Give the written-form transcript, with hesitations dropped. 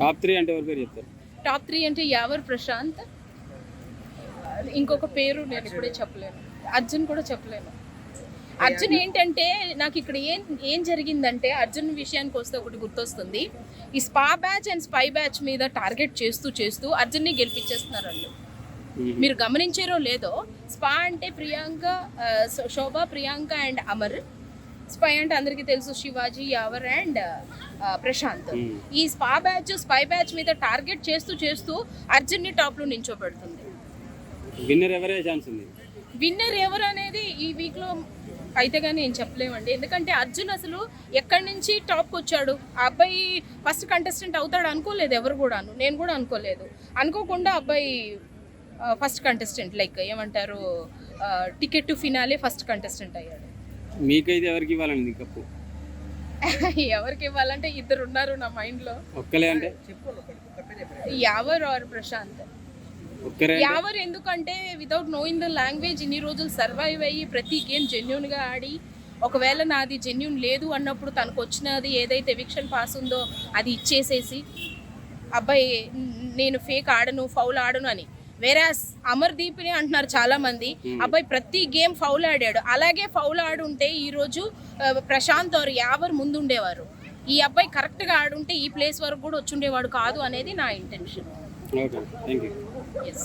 Top 3 అంటే ఎవరి పేరు చెప్తారు? టాప్ 3 అంటే యావర్ ప్రశాంత్, ఇంకొక పేరు నేను ఇప్పుడే చెప్పలేను, అర్జున్ కూడా చెప్పలేను. అర్జున్ ఏంటంటే నాకు ఇక్కడ ఏం జరిగిందంటే అర్జున్ విషయానికి వస్తే ఒకటి గుర్తొస్తుంది. ఈ spa batch and spy batch మీద టార్గెట్ చేస్తూ అర్జున్ని గెలిపించేస్తున్నారు వాళ్ళు. మీరు గమనించారో లేదో, స్పా అంటే ప్రియాంక, శోభ, ప్రియాంక అండ్ అమర్. స్పై అంటే అందరికీ తెలుసు శివాజీ, యావర్ అండ్ ప్రశాంత్. ఈ స్పై బ్యాచ్ మీద టార్గెట్ చేస్తూ అర్జున్ని టాప్ లో నించోబెడుతుంది. విన్నర్ ఎవరు అనేది ఈ వీక్ లో అయితే కానీ ఏం చెప్పలేమండి. ఎందుకంటే అర్జున్ అసలు ఎక్కడి నుంచి టాప్కి వచ్చాడు. ఆ అబ్బాయి ఫస్ట్ కంటెస్టెంట్ అవుతాడు అనుకోలేదు ఎవరు కూడాను, నేను కూడా అనుకోలేదు. అనుకోకుండా అబ్బాయి ఫస్ట్ కంటెస్టెంట్, లైక్ ఏమంటారు, ticket to finale first contestant అయ్యాడు. మీకైతే ఎవరికి ఇవ్వాలండి కప్పు? ఎవరికి ఇవ్వాలంటే ఇద్దరు ఉన్నారు నా మైండ్ లో. ఒక్కలే అంటే యావర్ ఆర్ ప్రశాంత్. యావర్ ఎందుకంటే వితౌట్ నోయింగ్ ద లాంగ్వేజ్ ఇన్ని రోజులు సర్వైవ్ అయ్యి ప్రతి గేమ్ జెన్యున్ గా ఆడి, ఒకవేళ నాది జెన్యున్ లేదు అన్నప్పుడు తనకు వచ్చినది ఏదైతే ఎవిక్షన్ పాస్ ఉందో అది ఇచ్చేసేసి అబ్బాయి నేను ఫేక్ ఆడను, ఫౌల్ ఆడను అని. వేరాస్ అమర్దీప్ని అంటున్నారు చాలా మంది, అబ్బాయి ప్రతి గేమ్ ఫౌల్ ఆడాడు. అలాగే ఫౌల్ ఆడుంటే ఈ రోజు ప్రశాంత్ ఆర్ యావర్ ముందుండేవారు. ఈ అబ్బాయి కరెక్ట్గా ఆడుంటే ఈ ప్లేస్ వరకు కూడా వచ్చుండేవాడు కాదు అనేది నా ఇంటెన్షన్. Okay, thank you. Yes.